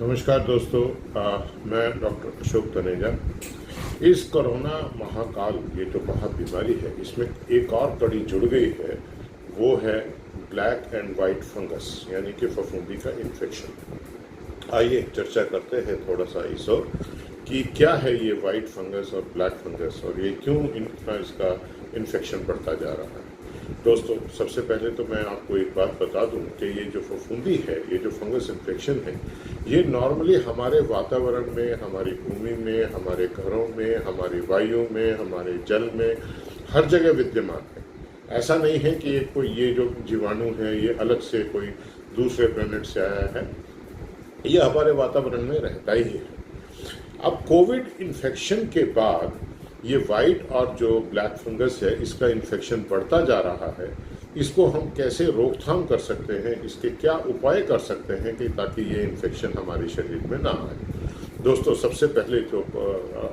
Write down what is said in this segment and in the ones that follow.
नमस्कार दोस्तों, मैं डॉक्टर अशोक तनेजा। इस कोरोना महाकाल, ये जो महाबीमारी है, इसमें एक और कड़ी जुड़ गई है। वो है ब्लैक एंड वाइट फंगस, यानी कि फफूंदी का इन्फेक्शन। आइए चर्चा करते हैं थोड़ा सा इस ओर कि क्या है ये वाइट फंगस और ब्लैक फंगस, और ये क्यों इसका इन्फेक्शन बढ़ता जा रहा है। दोस्तों, सबसे पहले तो मैं आपको एक बात बता दूं कि ये जो फफूंदी है, ये जो फंगस इन्फेक्शन है, ये नॉर्मली हमारे वातावरण में, हमारी भूमि में, हमारे घरों में, हमारी वायु में, हमारे जल में, हर जगह विद्यमान है। ऐसा नहीं है कि ये जो जीवाणु है ये अलग से कोई दूसरे प्लेनेट से आया है, ये हमारे वातावरण में रहता ही है। अब कोविड इन्फेक्शन के बाद ये वाइट और जो ब्लैक फंगस है, इसका इन्फेक्शन बढ़ता जा रहा है। इसको हम कैसे रोकथाम कर सकते हैं, इसके क्या उपाय कर सकते हैं कि ताकि ये इन्फेक्शन हमारे शरीर में ना आए। दोस्तों, सबसे पहले जो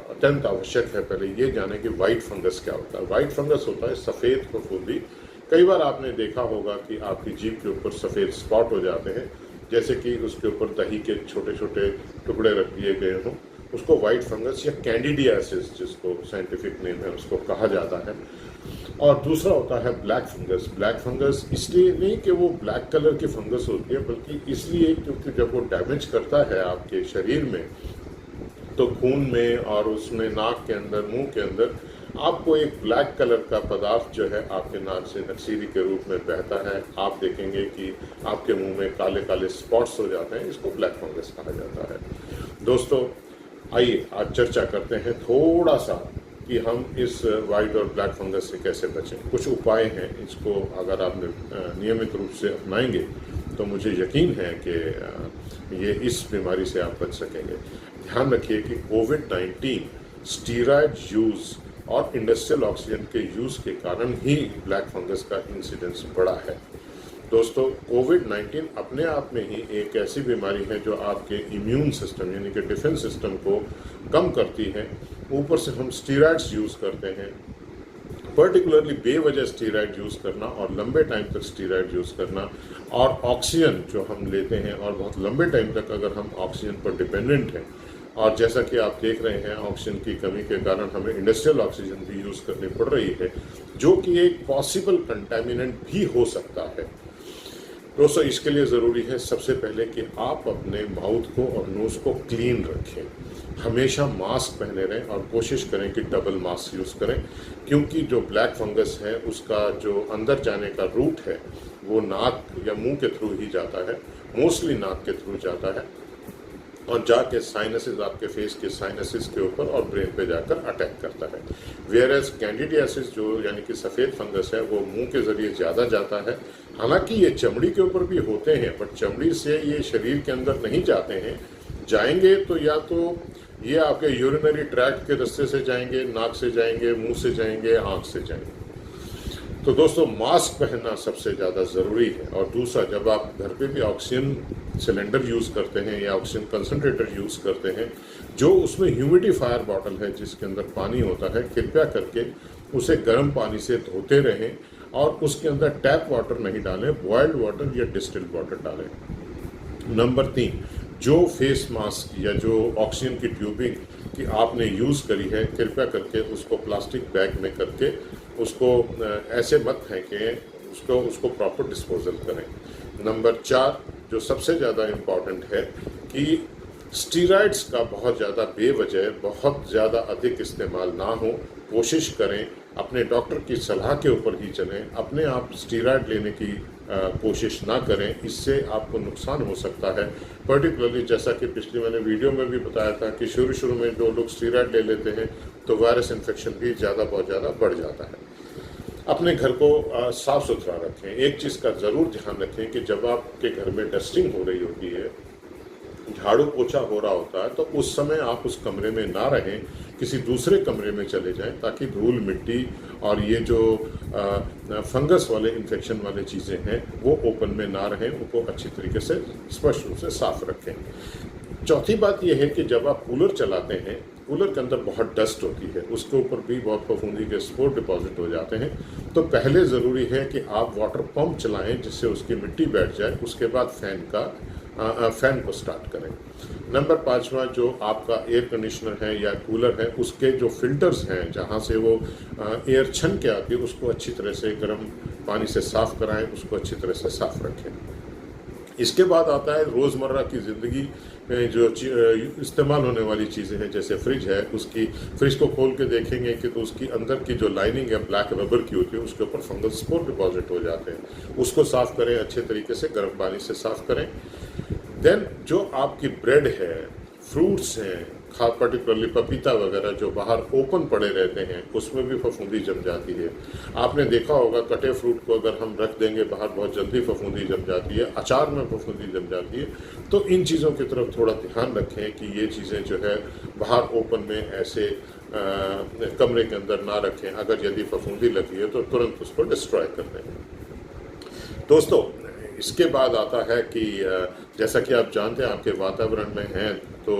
अत्यंत आवश्यक है, पहले ये जाने कि वाइट फंगस क्या होता है। वाइट फंगस होता है सफ़ेद फफूंदी। कई बार आपने देखा होगा कि आपकी जीभ के ऊपर सफ़ेद स्पॉट हो जाते हैं, जैसे कि उसके ऊपर दही के छोटे छोटे टुकड़े रख दिए गए हों। उसको वाइट फंगस या कैंडिडियासिस, जिसको साइंटिफिक नेम है, उसको कहा जाता है। और दूसरा होता है ब्लैक फंगस। ब्लैक फंगस इसलिए नहीं कि वो ब्लैक कलर की फंगस होती है, बल्कि इसलिए क्योंकि जब वो डैमेज करता है आपके शरीर में, तो खून में और उसमें नाक के अंदर, मुंह के अंदर आपको एक ब्लैक कलर का पदार्थ जो है आपके नाक से नक्सीरी के रूप में बहता है। आप देखेंगे कि आपके मुंह में काले काले स्पॉट्स हो जाते हैं। इसको ब्लैक फंगस कहा जाता है। दोस्तों, आइए आज चर्चा करते हैं थोड़ा सा कि हम इस वाइट और ब्लैक फंगस से कैसे बचें। कुछ उपाय हैं, इसको अगर आप नियमित रूप से अपनाएंगे तो मुझे यकीन है कि ये इस बीमारी से आप बच सकेंगे। ध्यान रखिए कि कोविड-19 स्टीरॉयड यूज़ और इंडस्ट्रियल ऑक्सीजन के यूज़ के कारण ही ब्लैक फंगस का इंसिडेंस बढ़ा है। दोस्तों, कोविड-19 अपने आप में ही एक ऐसी बीमारी है जो आपके इम्यून सिस्टम यानी कि डिफेंस सिस्टम को कम करती है। ऊपर से हम स्टीरॉयड्स यूज़ करते हैं, पर्टिकुलरली बेवजह स्टीरॉयड यूज़ करना और लंबे टाइम तक स्टीरॉयड यूज़ करना, और ऑक्सीजन जो हम लेते हैं और बहुत लंबे टाइम तक अगर हम ऑक्सीजन पर डिपेंडेंट हैं, और जैसा कि आप देख रहे हैं ऑक्सीजन की कमी के कारण हमें इंडस्ट्रियल ऑक्सीजन भी यूज़ करनी पड़ रही है, जो कि एक पॉसिबल कंटेमिनेंट भी हो सकता है। दोस्तों, इसके लिए ज़रूरी है सबसे पहले कि आप अपने माउथ को और नोज़ को क्लीन रखें। हमेशा मास्क पहने रहें और कोशिश करें कि डबल मास्क यूज़ करें, क्योंकि जो ब्लैक फंगस है उसका जो अंदर जाने का रूट है वो नाक या मुंह के थ्रू ही जाता है, मोस्टली नाक के थ्रू जाता है, और जाके साइनसेस, आपके फेस के साइनसेस के ऊपर और ब्रेन पे जाकर अटैक करता है। वेयरएज कैंडिडियासिस जो यानी कि सफ़ेद फंगस है, वो मुंह के ज़रिए ज़्यादा जाता है। हालांकि ये चमड़ी के ऊपर भी होते हैं, बट चमड़ी से ये शरीर के अंदर नहीं जाते हैं। जाएंगे तो या तो ये आपके यूरिनरी ट्रैक्ट के रास्ते से जाएंगे, नाक से जाएंगे, मुंह से जाएंगे, आँख से जाएंगे। तो दोस्तों, मास्क पहनना सबसे ज़्यादा ज़रूरी है। और दूसरा, जब आप घर पे भी ऑक्सीजन सिलेंडर यूज़ करते हैं या ऑक्सीजन कंसनट्रेटर यूज़ करते हैं, जो उसमें ह्यूमिडिफायर बॉटल है जिसके अंदर पानी होता है, कृपया करके उसे गर्म पानी से धोते रहें और उसके अंदर टैप वाटर नहीं डालें, बॉयल्ड वाटर या डिस्टिल्ड वाटर डालें। नंबर 3, जो फेस मास्क या जो ऑक्सीजन की ट्यूबिंग कि आपने यूज़ करी है, कृपया करके उसको प्लास्टिक बैग में करके उसको ऐसे मत फेंकें, उसको प्रॉपर डिस्पोजल करें। नंबर 4, जो सबसे ज़्यादा इम्पॉर्टेंट है कि स्टीरॉयड्स का बहुत ज़्यादा बेवजह, बहुत ज़्यादा अधिक इस्तेमाल ना हो। कोशिश करें अपने डॉक्टर की सलाह के ऊपर ही चलें, अपने आप स्टीरॉयड लेने की कोशिश ना करें, इससे आपको नुकसान हो सकता है। पर्टिकुलरली जैसा कि पिछली मैंने वीडियो में भी बताया था कि शुरू में जो लोग स्टीरॉयड ले लेते हैं तो वायरस इन्फेक्शन भी बहुत ज़्यादा बढ़ जाता है। अपने घर को साफ़ सुथरा रखें। एक चीज़ का ज़रूर ध्यान रखें कि जब आपके घर में डस्टिंग हो रही होती है, झाड़ू पोछा हो रहा होता है, तो उस समय आप उस कमरे में ना रहें, किसी दूसरे कमरे में चले जाएं, ताकि धूल मिट्टी और ये जो फंगस वाले इन्फेक्शन वाले चीज़ें हैं वो ओपन में ना रहें, उनको अच्छी तरीके से स्पष्ट रूप से साफ रखें। चौथी बात यह है कि जब आप कूलर चलाते हैं, कूलर के अंदर बहुत डस्ट होती है, उसके ऊपर भी बहुत फफूंदी के स्पोर डिपॉजिट हो जाते हैं। तो पहले ज़रूरी है कि आप वाटर पंप चलाएं जिससे उसकी मिट्टी बैठ जाए, उसके बाद फ़ैन को स्टार्ट करें। नंबर 5वां, जो आपका एयर कंडीशनर है या कूलर है, उसके जो फिल्टर्स हैं जहाँ से वो एयर छन के आती है, उसको अच्छी तरह से गर्म पानी से साफ़ कराएं, उसको अच्छी तरह से साफ़ रखें। इसके बाद आता है रोज़मर्रा की ज़िंदगी में जो इस्तेमाल होने वाली चीज़ें हैं, जैसे फ्रिज है, उसकी फ्रिज को खोल के देखेंगे कि तो उसकी अंदर की जो लाइनिंग है ब्लैक रबर की होती है, उसके ऊपर फंगल स्पोर डिपॉजिट हो जाते हैं। उसको साफ़ करें, अच्छे तरीके से गर्म पानी से साफ़ करें। देन जो आपकी ब्रेड है, फ्रूट्स हैं, खास पर्टिकुलरली पपीता वगैरह जो बाहर ओपन पड़े रहते हैं, उसमें भी फफूंदी जम जाती है। आपने देखा होगा कटे फ्रूट को अगर हम रख देंगे बाहर, बहुत जल्दी फफूंदी जम जाती है, अचार में फफूंदी जम जाती है। तो इन चीज़ों की तरफ थोड़ा ध्यान रखें कि ये चीज़ें जो है बाहर ओपन में ऐसे कमरे के अंदर ना रखें। अगर यदि फफूंदी लगी है तो तुरंत उसको डिस्ट्रॉय कर दें। दोस्तों, इसके बाद आता है कि जैसा कि आप जानते हैं आपके वातावरण में हैं, तो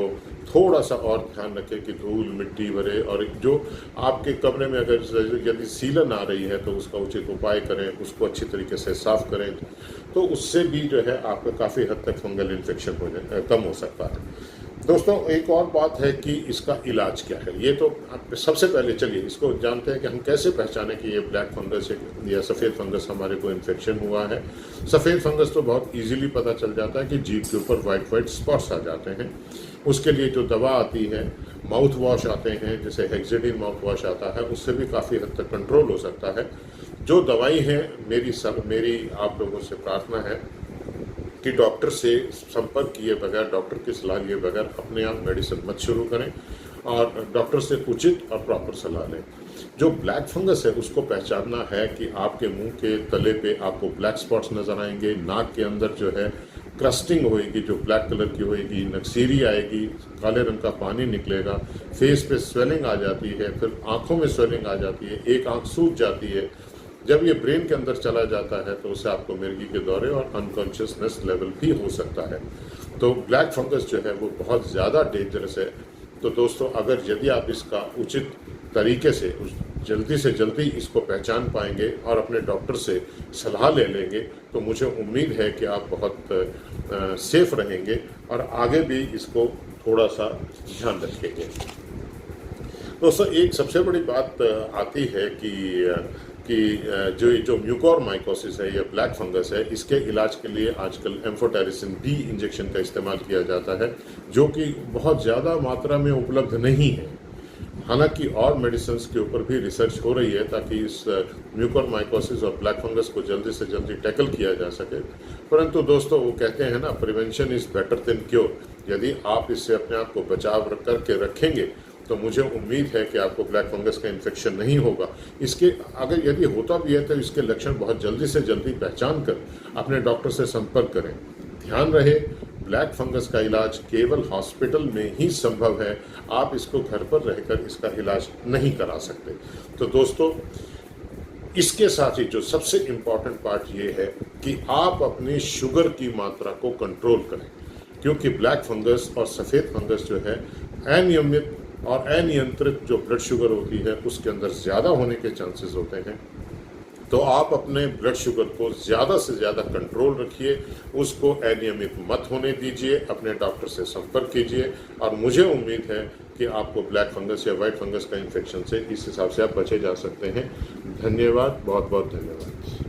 थोड़ा सा और ध्यान रखें कि धूल मिट्टी भरे, और जो आपके कमरे में अगर यदि सीलन आ रही है तो उसका उचित उपाय करें, उसको अच्छी तरीके से साफ़ करें, तो उससे भी जो है आपका काफ़ी हद तक फंगल इन्फेक्शन कम हो सकता है। दोस्तों, एक और बात है कि इसका इलाज क्या है। ये तो सबसे पहले चलिए इसको जानते हैं कि हम कैसे पहचानें कि ये ब्लैक फंगस या सफ़ेद फंगस हमारे को इन्फेक्शन हुआ है। सफ़ेद फंगस तो बहुत इजीली पता चल जाता है कि जीभ के ऊपर वाइट स्पॉट्स आ जाते हैं। उसके लिए जो दवा आती है, माउथ वॉश आते हैं, जैसे हेक्सेडिन माउथ वॉश आता है, उससे भी काफ़ी हद तक कंट्रोल हो सकता है। जो दवाई है, मेरी आप लोगों से प्रार्थना है कि डॉक्टर से संपर्क किए बगैर, डॉक्टर की सलाह लिए बगैर अपने आप मेडिसिन मत शुरू करें, और डॉक्टर से उचित और प्रॉपर सलाह लें। जो ब्लैक फंगस है उसको पहचानना है कि आपके मुंह के तले पे आपको ब्लैक स्पॉट्स नज़र आएंगे, नाक के अंदर जो है क्रस्टिंग होएगी जो ब्लैक कलर की होएगी, नक्सीरी आएगी, काले रंग का पानी निकलेगा, फेस पे स्वेलिंग आ जाती है, फिर आँखों में स्वेलिंग आ जाती है, एक आँख सूज जाती है। जब ये ब्रेन के अंदर चला जाता है तो उससे आपको मिर्गी के दौरे और अनकॉन्शियसनेस लेवल भी हो सकता है। तो ब्लैक फंगस जो है वो बहुत ज़्यादा डेंजरस है। तो दोस्तों, अगर यदि आप इसका उचित तरीके से जल्दी जल्दी इसको पहचान पाएंगे और अपने डॉक्टर से सलाह ले लेंगे, तो मुझे उम्मीद है कि आप बहुत सेफ रहेंगे और आगे भी इसको थोड़ा सा ध्यान रखेंगे। दोस्तों, एक सबसे बड़ी बात आती है कि जो म्यूकोरमाइकोसिस है या ब्लैक फंगस है, इसके इलाज के लिए आजकल एम्फोटेरिसिन बी इंजेक्शन का इस्तेमाल किया जाता है, जो कि बहुत ज़्यादा मात्रा में उपलब्ध नहीं है। हालांकि और मेडिसिन के ऊपर भी रिसर्च हो रही है ताकि इस म्यूकोरमाइकोसिस और ब्लैक फंगस को जल्दी से जल्दी टैकल किया जा सके। परंतु दोस्तों, वो कहते हैं ना, prevention is better than cure. यदि आप इससे अपने आप को बचाव करके रखेंगे तो मुझे उम्मीद है कि आपको ब्लैक फंगस का इन्फेक्शन नहीं होगा। इसके अगर यदि होता भी है तो इसके लक्षण बहुत जल्दी से जल्दी पहचान कर अपने डॉक्टर से संपर्क करें। ध्यान रहे, ब्लैक फंगस का इलाज केवल हॉस्पिटल में ही संभव है, आप इसको घर पर रहकर इसका इलाज नहीं करा सकते। तो दोस्तों, इसके साथ ही जो सबसे इम्पॉर्टेंट पार्ट ये है कि आप अपनी शुगर की मात्रा को कंट्रोल करें, क्योंकि ब्लैक फंगस और सफ़ेद फंगस जो है अनियमित और अनियंत्रित जो ब्लड शुगर होती है उसके अंदर ज़्यादा होने के चांसेस होते हैं। तो आप अपने ब्लड शुगर को ज़्यादा से ज़्यादा कंट्रोल रखिए, उसको अनियमित मत होने दीजिए, अपने डॉक्टर से संपर्क कीजिए, और मुझे उम्मीद है कि आपको ब्लैक फंगस या वाइट फंगस का इन्फेक्शन से इस हिसाब से आप बचे जा सकते हैं। धन्यवाद, बहुत बहुत धन्यवाद।